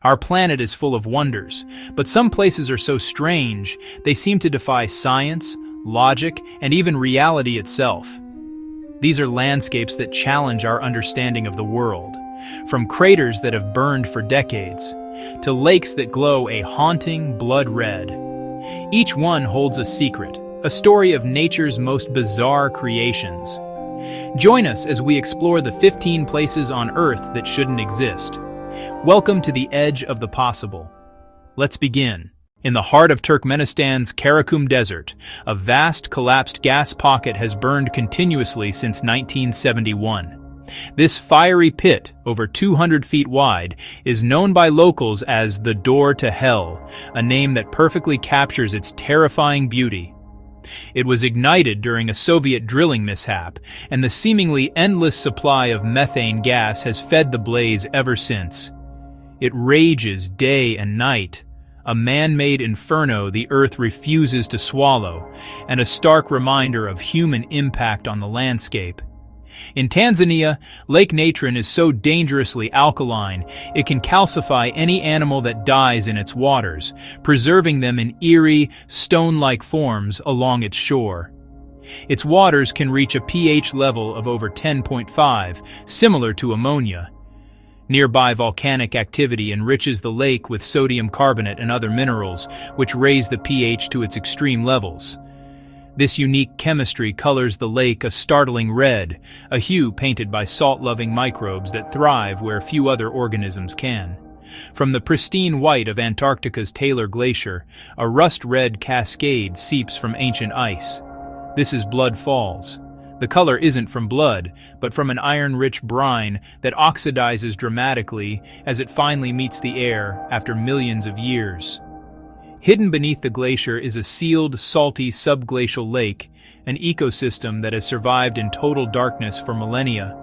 Our planet is full of wonders, but some places are so strange, they seem to defy science, logic, and even reality itself. These are landscapes that challenge our understanding of the world, from craters that have burned for decades, to lakes that glow a haunting blood red. Each one holds a secret, a story of nature's most bizarre creations. Join us as we explore the 15 places on Earth that shouldn't exist. Welcome to the edge of the possible. Let's begin. In the heart of Turkmenistan's Karakum Desert, a vast collapsed gas pocket has burned continuously since 1971. This fiery pit, over 200 feet wide, is known by locals as the Door to Hell, a name that perfectly captures its terrifying beauty. It was ignited during a Soviet drilling mishap, and the seemingly endless supply of methane gas has fed the blaze ever since. It rages day and night, a man-made inferno the Earth refuses to swallow, and a stark reminder of human impact on the landscape. In Tanzania, Lake Natron is so dangerously alkaline, it can calcify any animal that dies in its waters, preserving them in eerie, stone-like forms along its shore. Its waters can reach a pH level of over 10.5, similar to ammonia. Nearby volcanic activity enriches the lake with sodium carbonate and other minerals, which raise the pH to its extreme levels. This unique chemistry colors the lake a startling red, a hue painted by salt-loving microbes that thrive where few other organisms can. From the pristine white of Antarctica's Taylor Glacier, a rust-red cascade seeps from ancient ice. This is Blood Falls. The color isn't from blood, but from an iron-rich brine that oxidizes dramatically as it finally meets the air after millions of years. Hidden beneath the glacier is a sealed, salty subglacial lake, an ecosystem that has survived in total darkness for millennia.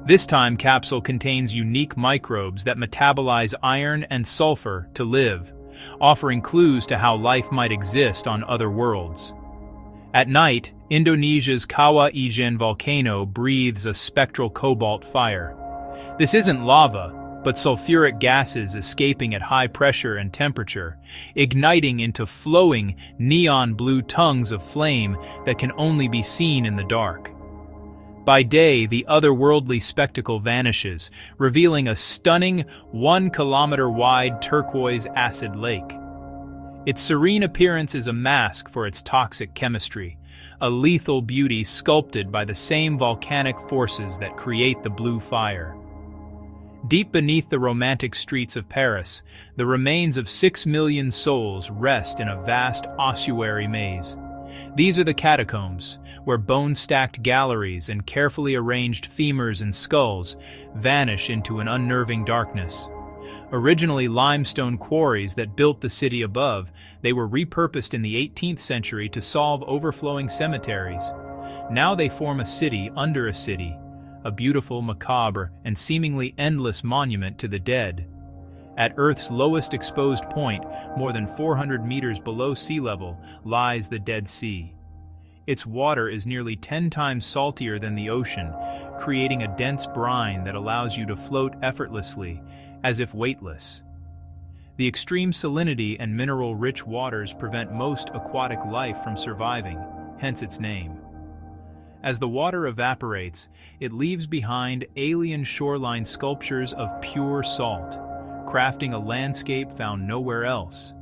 This time capsule contains unique microbes that metabolize iron and sulfur to live, offering clues to how life might exist on other worlds. At night, Indonesia's Kawah Ijen volcano breathes a spectral cobalt fire. This isn't lava, but sulfuric gases escaping at high pressure and temperature, igniting into flowing, neon blue tongues of flame that can only be seen in the dark. By day, the otherworldly spectacle vanishes, revealing a stunning 1-kilometer-wide turquoise acid lake. Its serene appearance is a mask for its toxic chemistry, a lethal beauty sculpted by the same volcanic forces that create the blue fire. Deep beneath the romantic streets of Paris, the remains of 6 million souls rest in a vast ossuary maze. These are the catacombs, where bone-stacked galleries and carefully arranged femurs and skulls vanish into an unnerving darkness. Originally limestone quarries that built the city above, they were repurposed in the 18th century to solve overflowing cemeteries. Now they form a city under a city, a beautiful, macabre, and seemingly endless monument to the dead. At Earth's lowest exposed point, more than 400 meters below sea level, lies the Dead Sea. Its water is nearly 10 times saltier than the ocean, creating a dense brine that allows you to float effortlessly, as if weightless. The extreme salinity and mineral-rich waters prevent most aquatic life from surviving, hence its name. As the water evaporates, it leaves behind alien shoreline sculptures of pure salt, crafting a landscape found nowhere else.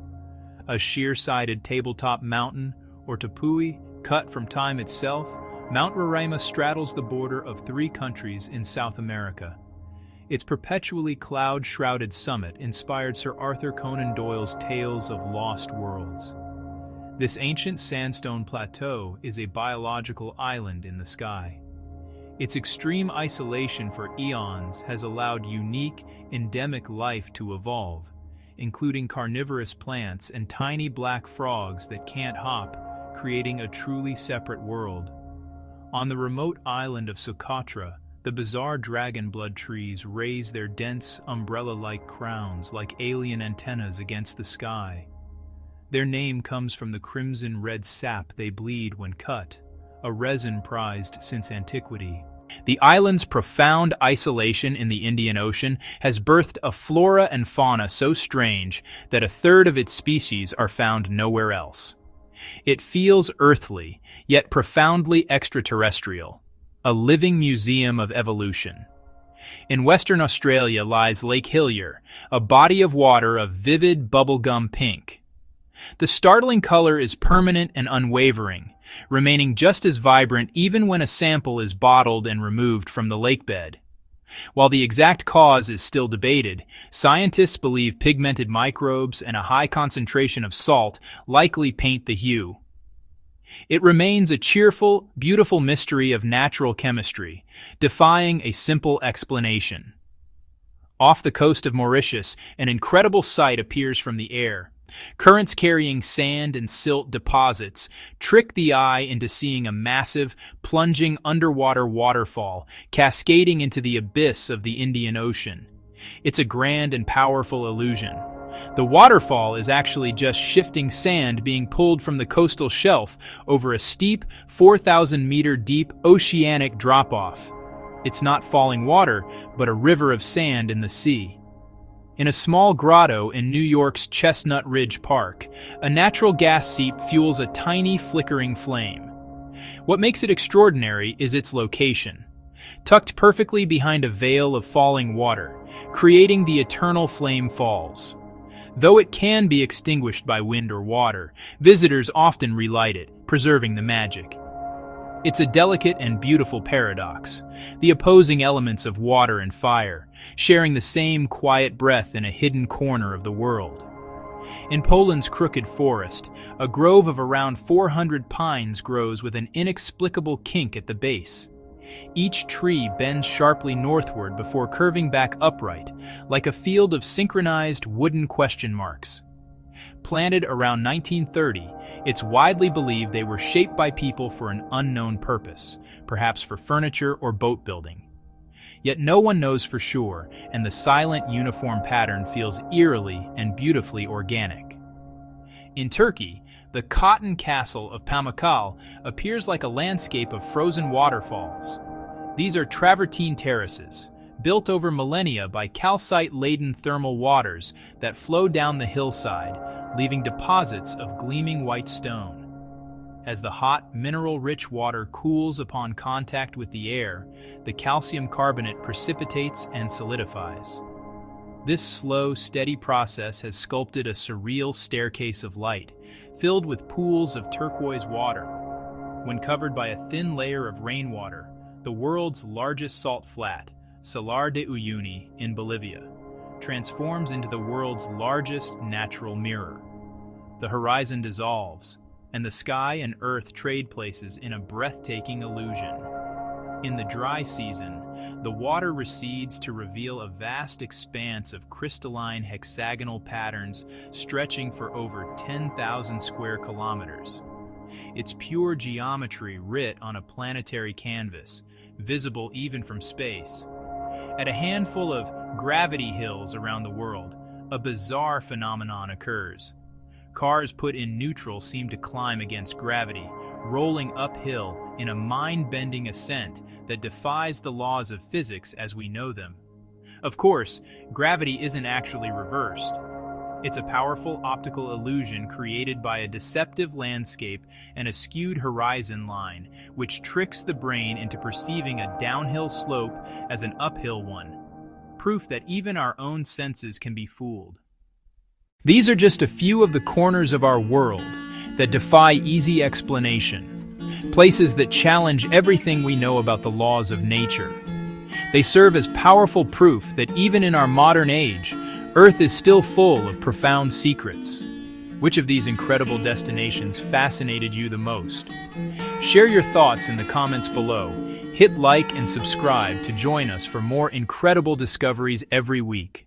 A sheer-sided tabletop mountain, or tepui, cut from time itself, Mount Roraima straddles the border of 3 countries in South America. Its perpetually cloud-shrouded summit inspired Sir Arthur Conan Doyle's Tales of Lost Worlds. This ancient sandstone plateau is a biological island in the sky. Its extreme isolation for eons has allowed unique, endemic life to evolve, including carnivorous plants and tiny black frogs that can't hop, creating a truly separate world. On the remote island of Socotra, the bizarre dragon blood trees raise their dense, umbrella-like crowns like alien antennas against the sky. Their name comes from the crimson-red sap they bleed when cut, a resin prized since antiquity. The island's profound isolation in the Indian Ocean has birthed a flora and fauna so strange that a third of its species are found nowhere else. It feels earthly, yet profoundly extraterrestrial, a living museum of evolution. In Western Australia lies Lake Hillier, a body of water of vivid bubblegum pink. The startling color is permanent and unwavering, remaining just as vibrant even when a sample is bottled and removed from the lakebed. While the exact cause is still debated, scientists believe pigmented microbes and a high concentration of salt likely paint the hue. It remains a cheerful, beautiful mystery of natural chemistry, defying a simple explanation. Off the coast of Mauritius, an incredible sight appears from the air. Currents carrying sand and silt deposits trick the eye into seeing a massive, plunging underwater waterfall cascading into the abyss of the Indian Ocean. It's a grand and powerful illusion. The waterfall is actually just shifting sand being pulled from the coastal shelf over a steep, 4,000-meter-deep oceanic drop-off. It's not falling water, but a river of sand in the sea. In a small grotto in New York's Chestnut Ridge Park, a natural gas seep fuels a tiny flickering flame. What makes it extraordinary is its location. Tucked perfectly behind a veil of falling water, creating the eternal flame falls. Though it can be extinguished by wind or water, visitors often relight it, preserving the magic. It's a delicate and beautiful paradox, the opposing elements of water and fire, sharing the same quiet breath in a hidden corner of the world. In Poland's Crooked Forest, a grove of around 400 pines grows with an inexplicable kink at the base. Each tree bends sharply northward before curving back upright, like a field of synchronized wooden question marks. Planted around 1930, it's widely believed they were shaped by people for an unknown purpose, perhaps for furniture or boat building. Yet no one knows for sure, and the silent uniform pattern feels eerily and beautifully organic. In Turkey, the Cotton Castle of Pamukkale appears like a landscape of frozen waterfalls. These are travertine terraces, built over millennia by calcite-laden thermal waters that flow down the hillside, leaving deposits of gleaming white stone. As the hot, mineral-rich water cools upon contact with the air, the calcium carbonate precipitates and solidifies. This slow, steady process has sculpted a surreal staircase of light, filled with pools of turquoise water. When covered by a thin layer of rainwater, the world's largest salt flat, Salar de Uyuni in Bolivia, transforms into the world's largest natural mirror. The horizon dissolves, and the sky and earth trade places in a breathtaking illusion. In the dry season, the water recedes to reveal a vast expanse of crystalline hexagonal patterns stretching for over 10,000 square kilometers. It's pure geometry writ on a planetary canvas, visible even from space. At a handful of gravity hills around the world, a bizarre phenomenon occurs. Cars put in neutral seem to climb against gravity, rolling uphill in a mind-bending ascent that defies the laws of physics as we know them. Of course, gravity isn't actually reversed. It's a powerful optical illusion created by a deceptive landscape and a skewed horizon line, which tricks the brain into perceiving a downhill slope as an uphill one. Proof that even our own senses can be fooled. These are just a few of the corners of our world that defy easy explanation, places that challenge everything we know about the laws of nature. They serve as powerful proof that even in our modern age, Earth is still full of profound secrets. Which of these incredible destinations fascinated you the most? Share your thoughts in the comments below. Hit like and subscribe to join us for more incredible discoveries every week.